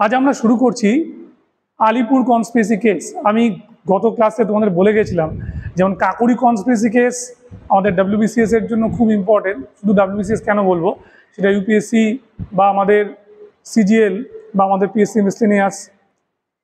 আজ আমরা শুরু করছি আলিপুর কনস্পিরেসি কেস। আমি গত ক্লাসে তোমাদের বলে গেছিলাম যেমন কাকুরি কনস্পিরেসি কেস আমাদের ডাব্লিউবিসিএস এর জন্য খুব ইম্পর্টেন্ট। শুধু ডাব্লিউবিসিএস কেন বলবো, সেটা ইউপিএসসি বা আমাদের সিজিএল বা আমাদের পিএসসি মিসলেনিয়াস,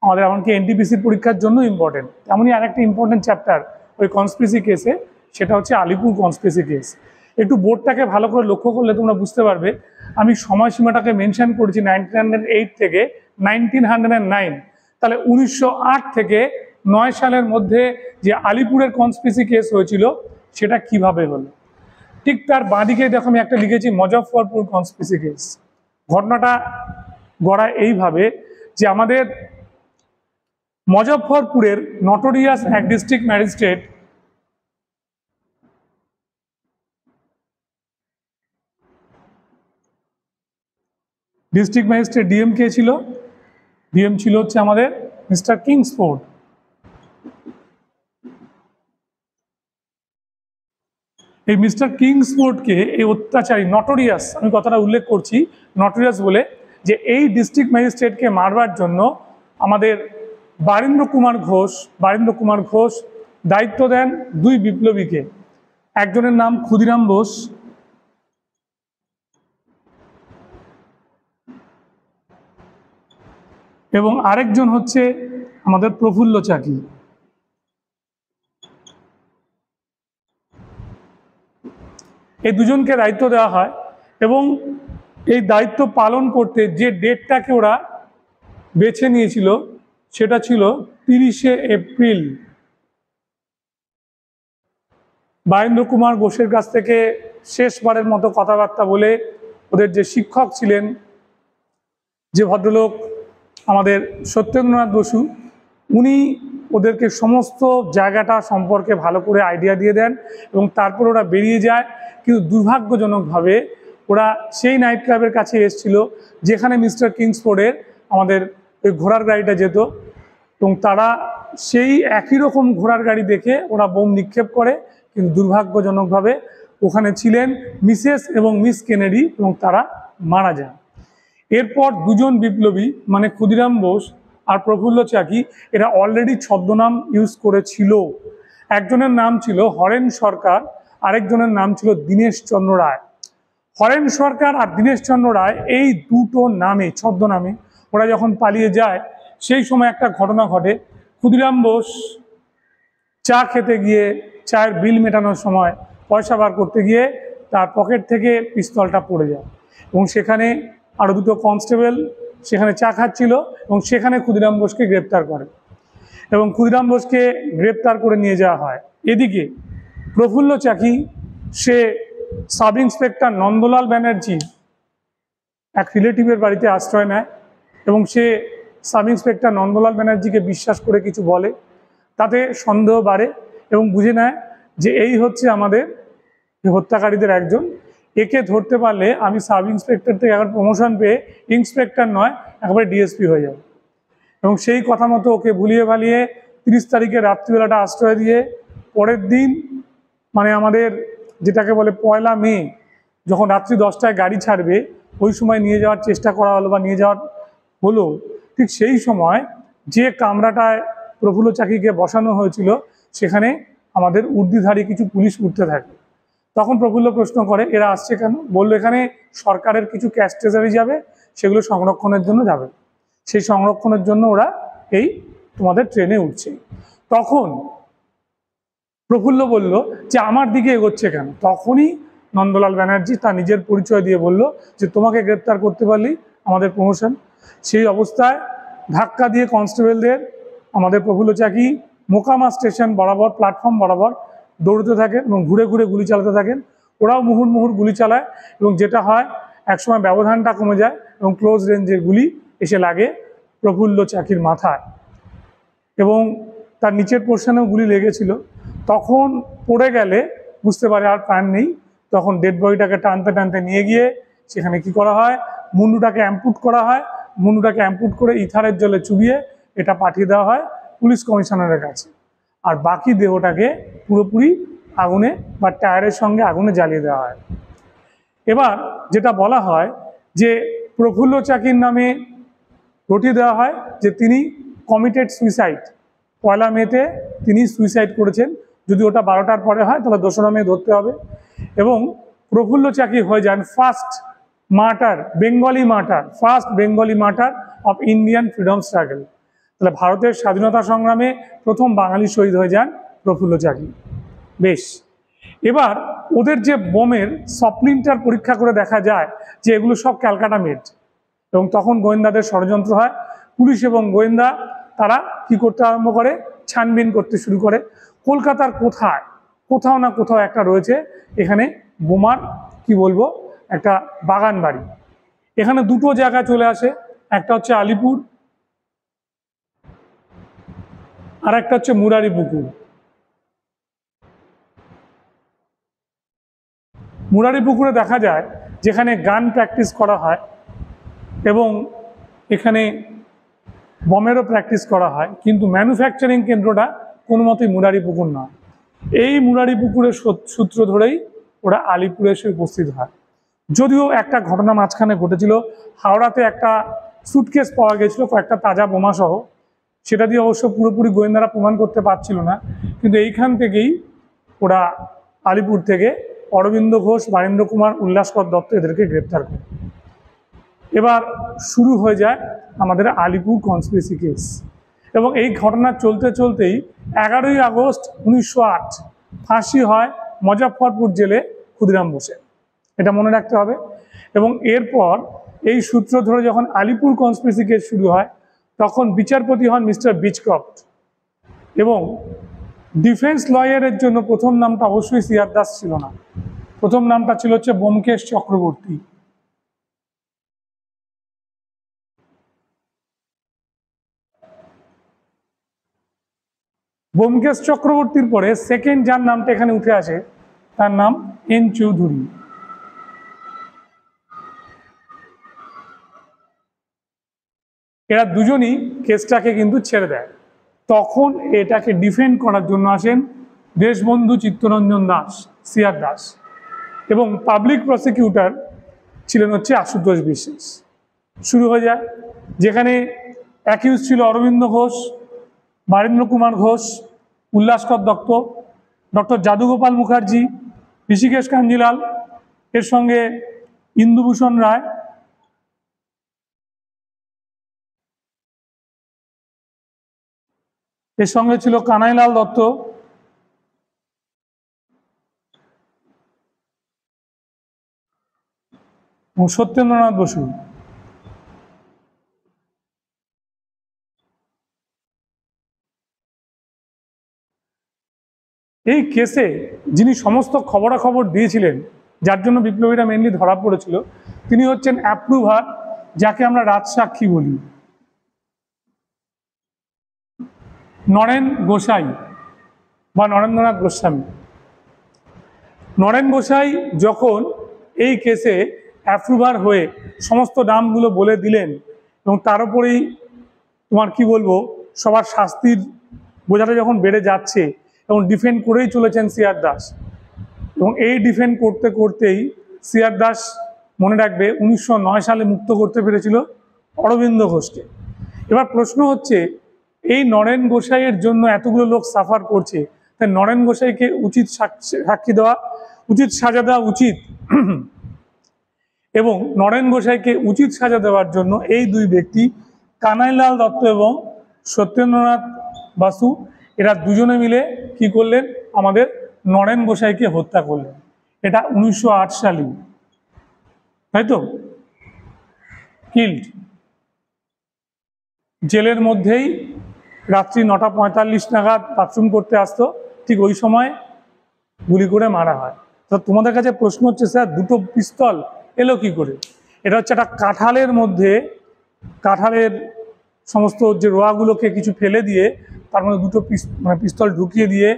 আমাদের এমনকি এনটিপিসির পরীক্ষার জন্য ইম্পর্টেন্ট। এমনই আরেকটা ইম্পর্টেন্ট চ্যাপ্টার ওই কনস্পিরেসি কেসে, সেটা হচ্ছে আলিপুর কনস্পিরেসি কেস। একটু বোর্ডটাকে ভালো করে লক্ষ্য করলে তোমরা বুঝতে পারবে আমি সময়সীমাটাকে মেনশন করেছি 1908 থেকে 1909। তাহলে 1908 থেকে 9 সালের মধ্যে যে আলিপুরের কনস্পিরেসি কেস হয়েছিল সেটা কিভাবে হলো। ঠিক তার বাঁদিকে দেখো আমি একটা লিখেছি মুজফ্ফরপুর কনস্পিরেসি কেস। ঘটনাটা গড়া এইভাবে যে আমাদের মুজফ্ফরপুরের নটোরিয়াস এক ডিস্ট্রিক্ট ম্যাজিস্ট্রেট ডিএম কে ছিল? ডিএম ছিল হচ্ছে আমাদের মিস্টার কিংসফোর্ড। এই মিস্টার কিংসফোর্ডকে এই অত্যাচারী নটোরিয়াস, আমি কথাটা উল্লেখ করছি নটোরিয়াস বলে, যে এই ডিস্ট্রিক্ট ম্যাজিস্ট্রেটকে মারবার জন্য আমাদের বারীন্দ্র কুমার ঘোষ দায়িত্ব দেন দুই বিপ্লবীকে। একজনের নাম ক্ষুদিরাম বোস এবং আরেকজন হচ্ছে আমাদের প্রফুল্ল চাকি। এই দুজনকে দায়িত্ব দেওয়া হয় এবং এই দায়িত্ব পালন করতে যে ডেটটাকে ওরা বেছে নিয়েছিল সেটা ছিল 30শে এপ্রিল। বারীন্দ্র কুমার ঘোষের কাছ থেকে শেষবারের মতো কথাবার্তা বলে ওদের যে শিক্ষক ছিলেন, যে ভদ্রলোক আমাদের সত্যেন্দ্রনাথ বসু, উনি ওদেরকে সমস্ত জায়গাটা সম্পর্কে ভালো করে আইডিয়া দিয়ে দেন এবং তারপর ওরা বেরিয়ে যায়। কিন্তু দুর্ভাগ্যজনকভাবে ওরা সেই নাইট ক্লাবের কাছে এসেছিল যেখানে মিস্টার কিংসফোর্ডের আমাদের ওই ঘোড়ার গাড়িটা যেত, এবং তারা সেই একই রকম ঘোড়ার গাড়ি দেখে ওরা বোম নিক্ষেপ করে। কিন্তু দুর্ভাগ্যজনকভাবে ওখানে ছিলেন মিসেস এবং মিস কেনেডি এবং তারা মারা যান। এরপর দুজন বিপ্লবী মানে ক্ষুদিরাম বোস আর প্রফুল্ল চাকি এরা অলরেডি ছদ্মনাম ইউজ করেছিল। একজনের নাম ছিল হরেন সরকার, আরেকজনের নাম ছিল দীনেশ চন্দ্র রায়। হরেন সরকার আর দীনেশ চন্দ্র রায় এই দুটো নামে ছদ্মনামে ওরা যখন পালিয়ে যায়, সেই সময় একটা ঘটনা ঘটে। ক্ষুদিরাম বোস চা খেতে গিয়ে চায়ের বিল মেটানোর সময় পয়সা বার করতে গিয়ে তার পকেট থেকে পিস্তলটা পড়ে যায় এবং সেখানে আরও দুটো কনস্টেবল সেখানে চা খাচ্ছিল এবং সেখানে ক্ষুদিরাম বোসকে গ্রেপ্তার করে এবং ক্ষুদিরাম বোসকে গ্রেপ্তার করে নিয়ে যাওয়া হয়। এদিকে প্রফুল্ল চাকি সে সাব ইন্সপেক্টর নন্দলাল ব্যানার্জি এক রিলেটিভের বাড়িতে আশ্রয় নেয় এবং সে সাব ইন্সপেক্টর নন্দলাল ব্যানার্জিকে বিশ্বাস করে কিছু বলে, তাতে সন্দেহ বাড়ে এবং বুঝে নেয় যে এই হচ্ছে আমাদের হত্যাকারীদের একজন। একে ধরতে পারলে আমি সাব ইন্সপেক্টর থেকে এখন প্রমোশন পেয়ে ইন্সপেক্টর নয় একেবারে ডিএসপি হয়ে যাব। এবং সেই কথা মতো ওকে ভুলিয়ে ভালিয়ে 30 তারিখে রাত্রিবেলাটা আশ্রয় দিয়ে পরের দিন মানে আমাদের যেটাকে বলে 1 মে যখন রাত্রি 10টায় গাড়ি ছাড়বে ওই সময় নিয়ে যাওয়ার চেষ্টা করা হলো বা নিয়ে যাওয়ার হলো। ঠিক সেই সময় যে কামরাটায় প্রফুল্ল চাকিকে বসানো হয়েছিল সেখানে আমাদের উর্দিধারী কিছু পুলিশ উঠতে থাকে। তখন প্রফুল্ল প্রশ্ন করে এরা আসছে কেন? বললো এখানে সরকারের কিছু ক্যাশ ট্রেজারি যাবে, সেগুলো সংরক্ষণের জন্য যাবে, সেই সংরক্ষণের জন্য ওরা এই তোমাদের ট্রেনে উঠছে। তখন প্রফুল্ল বলল যে আমার দিকে এগোচ্ছে কেন? তখনই নন্দলাল ব্যানার্জি তার নিজের পরিচয় দিয়ে বলল যে তোমাকে গ্রেপ্তার করতে পারলেই আমাদের প্রমোশন। সেই অবস্থায় ধাক্কা দিয়ে কনস্টেবলদের আমাদের প্রফুল্ল চাকি মোকামা স্টেশন বরাবর প্ল্যাটফর্ম বরাবর দৌড়তে থাকেন এবং ঘুরে ঘুরে গুলি চালাতে থাকেন। ওরাও মুহুর্মুহুর গুলি চালায় এবং যেটা হয় একসময় ব্যবধানটা কমে যায় এবং ক্লোজ রেঞ্জের গুলি এসে লাগে প্রফুল্ল চাকির মাথায় এবং তার নিচের পোর্শনেও গুলি লেগেছিল। তখন পড়ে গেলে বুঝতে পারে আর প্রাণ নেই, তখন ডেড বডিটাকে টানতে টানতে নিয়ে গিয়ে সেখানে কি করা হয়, মুন্ডুটাকে অ্যাম্পুট করা হয়। মুন্ডুটাকে অ্যাম্পুট করে ইথারের জলে চুবিয়ে এটা পাঠিয়ে দেওয়া হয় পুলিশ কমিশনারের কাছে, আর বাকি দেহটাকে পুরোপুরি আগুনে বা টায়ারের সঙ্গে আগুনে জ্বালিয়ে দেওয়া হয়। এবার যেটা বলা হয় যে প্রফুল্ল চাকির নামে রটিয়ে দেওয়া হয় যে তিনি কমিটেড সুইসাইড, 1 মেতে তিনি সুইসাইড করেছেন। যদি ওটা 12টার পরে হয় তাহলে 2রা মে ধরতে হবে। এবং প্রফুল্ল চাকি হয়ে যান first Bengali martyr of Indian freedom struggle. তাহলে ভারতের স্বাধীনতা সংগ্রামে প্রথম বাঙালি শহীদ হয়ে যান প্রফুল্ল চাকি। বেশ, এবার ওদের যে বোমের সপ্লিন্টার পরীক্ষা করে দেখা যায় যে এগুলো সব ক্যালকাটা মেড, এবং তখন গোয়েন্দাদের ষড়যন্ত্র হয়। পুলিশ এবং গোয়েন্দা তারা কি করতে আরম্ভ করে, ছানবিন করতে শুরু করে। কলকাতার কোথাও না কোথাও একটা রয়েছে এখানে বোমার কি বলবো একটা বাগান বাড়ি। এখানে দুটো জায়গায় চলে আসে, একটা হচ্ছে আলিপুর আর একটা হচ্ছে মুরারিপুকুর। মুরারিপুকুরে দেখা যায় যেখানে গান প্র্যাকটিস করা হয় এবং এখানে বমেরও প্র্যাকটিস করা হয়, কিন্তু ম্যানুফ্যাকচারিং কেন্দ্রটা কোনো মতেই মুরারিপুকুর নয়। এই মুরারিপুকুরের সূত্র ধরেই ওরা আলিপুরে এসে উপস্থিত হয়। যদিও একটা ঘটনা মাঝখানে ঘটেছিল, হাওড়াতে একটা সুটকেস পাওয়া গেছিল কয়েকটা তাজা বোমা সহ, সেটা দিয়ে অবশ্য পুরোপুরি গোয়েন্দারা প্রমাণ করতে পারছিল না। কিন্তু এইখান থেকেই ওরা আলিপুর থেকে অরবিন্দ ঘোষ, বারীন্দ্র কুমার, উল্লাসকর দত্ত এদেরকে গ্রেপ্তার করে। এবার শুরু হয়ে যায় আমাদের আলিপুর কনস্পিরেসি কেস। এবং এই ঘটনা চলতে চলতেই 11ই আগস্ট 1908 ফাঁসি হয় মুজাফফরপুর জেলে ক্ষুদিরাম বোসের, এটা মনে রাখতে হবে। এবং এরপর এই সূত্র ধরে যখন আলিপুর কনস্পিরেসি কেস শুরু হয় তখন বিচারপতি হন মিস্টার বিচক্রফট। এবং ডিফেন্স লয়ারের জন্য প্রথম নামটা অবশ্যই সিআর দাস ছিল না, প্রথম নামটা ছিল হচ্ছে ব্যোমকেশ চক্রবর্তী। ব্যোমকেশ চক্রবর্তীর পরে সেকেন্ড যার নামটা এখানে উঠে আসে তার নাম এন চৌধুরী। এরা দুজনই কেসটাকে কিন্তু ছেড়ে দেয়। তখন এটাকে ডিফেন্ড করার জন্য আসেন দেশবন্ধু চিত্তরঞ্জন দাস, সিআর দাস, এবং পাবলিক প্রসিকিউটর ছিলেন হচ্ছে আশুতোষ বিশ্বাস। শুরু হয়ে যায়, যেখানে অ্যাকিউজ ছিল অরবিন্দ ঘোষ, বারীন্দ্র কুমার ঘোষ, উল্লাসকর দত্ত, ডক্টর যাদুগোপাল মুখার্জি, ঋষিকেশ কাঞ্জিলাল, এর সঙ্গে ইন্দুভূষণ রায়, এর সঙ্গে ছিল কানাইলাল দত্ত, এবং সত্যেন্দ্রনাথ বসু। এই কেসে যিনি সমস্ত খবরাখবর দিয়েছিলেন, যার জন্য বিপ্লবীরা মেনলি ধরা পড়েছিল, তিনি হচ্ছেন অ্যাপ্রুভার, যাকে আমরা রাজসাক্ষী বলি, নরেন গোসাই বা নরেন্দ্রনাথ গোস্বামী। নরেন গোসাই যখন এই কেসে অ্যাপ্রুভার হয়ে সমস্ত নামগুলো বলে দিলেন, এবং তার উপরেই তোমার কি বলবো সবার শাস্তির বোঝাটা যখন বেড়ে যাচ্ছে, এবং ডিফেন্ড করেই চলেছেন সিআর দাস, এবং এই ডিফেন্ড করতে করতেই সিআর দাস মনে রাখবে 1909 সালে মুক্ত করতে পেরেছিল অরবিন্দ ঘোষকে। এবার প্রশ্ন হচ্ছে, এই নরেন গোসাইয়ের জন্য এতগুলো লোক সাফার করছে, তাই নরেন গোসাইকে উচিত সাক্ষী দেওয়া উচিত, সাজা দেওয়া উচিত। এবং নরেন গোসাইকে উচিত সাজা দেওয়ার জন্য এই দুই ব্যক্তি, কানাইলাল দত্ত এবং সত্যেন্দ্রনাথ বসু, এরা দুজনে মিলে কি করলেন, আমাদের নরেন গোসাইকে হত্যা করলেন। এটা 1908 সালে, তাই তো, কিল্ড। জেলের মধ্যেই রাত্রি 9:45 নাগাদ বাথরুম করতে আসতো, ঠিক ওই সময় গুলি করে মারা হয়। তো তোমাদের কাছে প্রশ্ন হচ্ছে, স্যার দুটো পিস্তল এলো কি করে? এটা হচ্ছে একটা কাঁঠালের মধ্যে, কাঁঠালের সমস্ত যে রোয়াগুলোকে কিছু ফেলে দিয়ে তার মধ্যে দুটো পিস্তল ঢুকিয়ে দিয়ে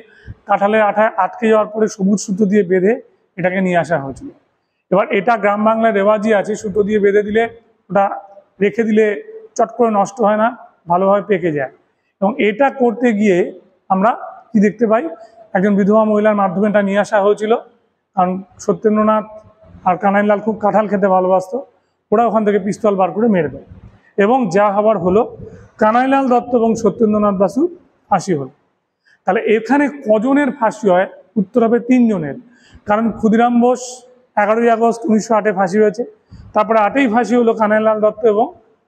কাঁঠালের আঠায় আটকে যাওয়ার পরে সবুজ সুতো দিয়ে বেঁধে এটাকে নিয়ে আসা হয়েছিল। এবার এটা গ্রাম বাংলায় রেওয়াজই আছে, সুতো দিয়ে বেঁধে দিলে ওটা রেখে দিলে চট করে নষ্ট হয় না, ভালোভাবে পেকে যায়। এবং এটা করতে গিয়ে আমরা কি দেখতে পাই, একজন বিধবা মহিলার মাধ্যমে এটা নিয়ে আসা হয়েছিল, কারণ সত্যেন্দ্রনাথ আর কানাইলাল খুব কাঁঠাল খেতে ভালোবাসতো, ওরা ওখান থেকে পিস্তল বার করে মেরে দেয়। এবং যা হবার হলো, কানাইলাল দত্ত এবং সত্যেন্দ্রনাথ বসু ফাঁসি হলো। তাহলে এখানে কজনের ফাঁসি হয়? উত্তর হবে 3 জনের। কারণ ক্ষুদিরাম বোস 11ই আগস্ট 1908 ফাঁসি হয়েছে, তারপরে 8ই ফাঁসি হলো কানাইলাল দত্ত এবং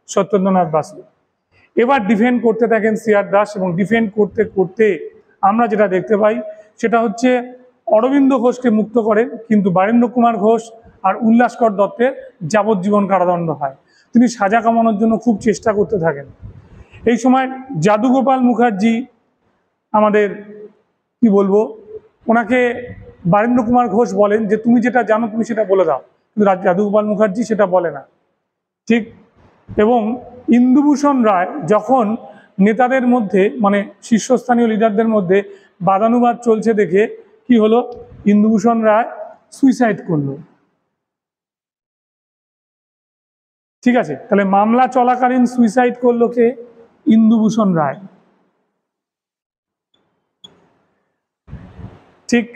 সত্যেন্দ্রনাথ বসু। এবার ডিফেন্ড করতে থাকেন সি.আর. দাস, এবং ডিফেন্ড করতে করতে আমরা যেটা দেখতে পাই সেটা হচ্ছে অরবিন্দ ঘোষকে মুক্ত করেন, কিন্তু বীরেন্দ্র কুমার ঘোষ আর উল্লাসকর দত্তের যাবজ্জীবন কারাদণ্ড হয়। তিনি সাজা কামানোর জন্য খুব চেষ্টা করতে থাকেন। এই সময় যাদুগোপাল মুখার্জি, আমাদের কি বলবো, ওনাকে বীরেন্দ্র কুমার ঘোষ বলেন যে তুমি যেটা জানো তুমি সেটা বলে দাও, কিন্তু যাদুগোপাল মুখার্জি সেটা বলে না, ঠিক। এবং ইন্দুভূষণ রায় যখন নেতাদের মধ্যে, মানে শীর্ষস্থানীয় লিডারদের মধ্যে বাদানুবাদ চলছে দেখে কি হলো, ইন্দুভূষণ রায় সুইসাইড করলো। ঠিক আছে, তাহলে মামলা চলাকালীন সুইসাইড করলো কে? ইন্দুভূষণ রায়। ঠিক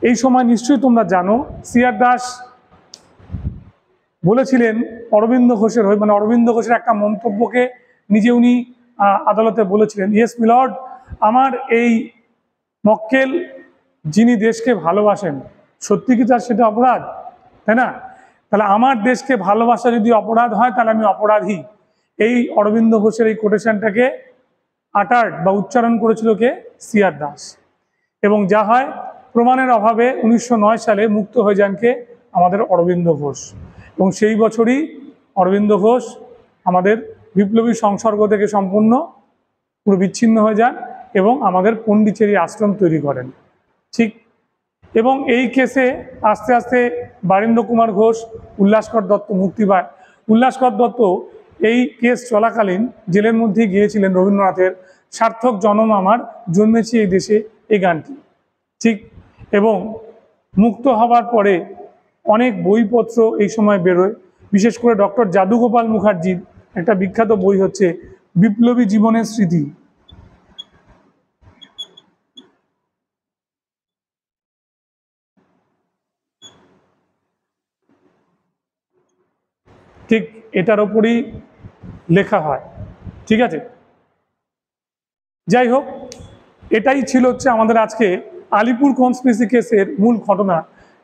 এই সময় নিশ্চয়ই তোমরা জানো সি.আর. দাস বলেছিলেন অরবিন্দ ঘোষের হয়ে, মানে অরবিন্দ ঘোষের একটা মন্তব্যকে নিজে উনি আদালতে বলেছিলেন, ইয়েস মিলর্ড, আমার এই মক্কেল যিনি দেশকে ভালোবাসেন, সত্যি কি তার সেটা অপরাধ? তাই না? তাহলে আমার দেশকে ভালোবাসা যদি অপরাধ হয় তাহলে আমি অপরাধী। এই অরবিন্দ ঘোষের এই কোটেশনটাকে আটার্ড বা উচ্চারণ করেছিল কে? সি.আর. দাস। এবং যা হয়, প্রমাণের অভাবে 1909 সালে মুক্ত হয়ে যান কে? আমাদের অরবিন্দ ঘোষ। এবং সেই বছরই অরবিন্দ ঘোষ আমাদের বিপ্লবী সংসর্গ থেকে সম্পূর্ণ পুরো বিচ্ছিন্ন হয়ে যান এবং আমাদের পন্ডিচেরি আশ্রম তৈরি করেন, ঠিক। এবং এই কেসে আস্তে আস্তে বীরেন্দ্র কুমার ঘোষ, উল্লাসকর দত্ত মুক্তি পায়। উল্লাসকর দত্ত এই কেস চলাকালীন জেলের মধ্যে গিয়েছিলেন রবীন্দ্রনাথের সার্থক জনম আমার জন্মেছি এই দেশে, এই গানটি, ঠিক। এবং মুক্ত হবার পরে অনেক বইপত্র এই সময় বেরোয়, বিশেষ করে ডক্টর যাদুগোপাল মুখার্জির একটা বিখ্যাত বই হচ্ছে বিপ্লবী জীবনের স্মৃতি। ঠিক এটার ওপরই লেখা হয়, ঠিক আছে। যাই হোক, এটাই ছিল হচ্ছে আমাদের আজকে আলিপুর কনস্পিরেসি কেসের মূল ঘটনা।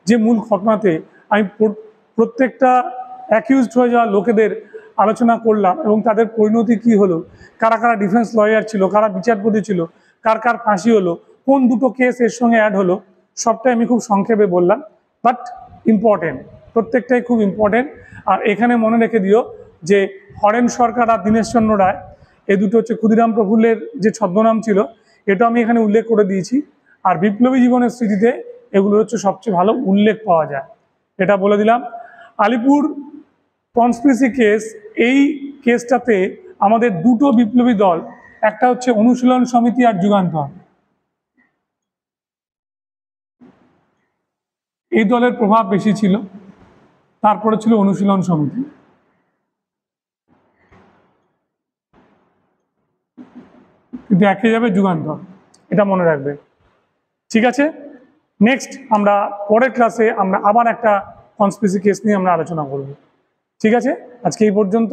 যে মূল ঘটনাতে আমি প্রত্যেকটা অ্যাকিউজড হয়ে যাওয়া লোকেদের আলোচনা করলাম এবং তাদের পরিণতি কি হলো, কারা কারা ডিফেন্স লয়ার ছিল, কারা বিচারপতি ছিল, কার কার ফাঁসি হলো, কোন দুটো কেস এর সঙ্গে অ্যাড হলো, সবটাই আমি খুব সংক্ষেপে বললাম, বাট ইম্পর্টেন্ট, প্রত্যেকটাই খুব ইম্পর্টেন্ট। আর এখানে মনে রেখে দিও যে হরেন সরকার আর দীনেশচন্দ্র রায়, এই দুটো হচ্ছে ক্ষুদিরাম প্রফুল্লের যে ছদ্মনাম ছিল, এটা আমি এখানে উল্লেখ করে দিয়েছি। আর বিপ্লবী জীবনের স্মৃতিতে এগুলো হচ্ছে সবচেয়ে ভালো উল্লেখ পাওয়া যায়, এটা বলে দিলাম। আলিপুর কনস্পিরেসি কেস, এই কেসটাতে আমাদের দুটো বিপ্লবী দল, একটা হচ্ছে অনুশীলন সমিতি আর যুগান্তর, এই দলের প্রভাব বেশি ছিল। তারপরে ছিল অনুশীলন সমিতি, কিন্তু একে যাবে যুগান্তর, এটা মনে রাখবে, ঠিক আছে। নেক্সট আমরা পরের ক্লাসে আমরা আবার একটা কনস্পিরেসি কেস নিয়ে আমরা আলোচনা করব, ঠিক আছে। আজকে এই পর্যন্ত।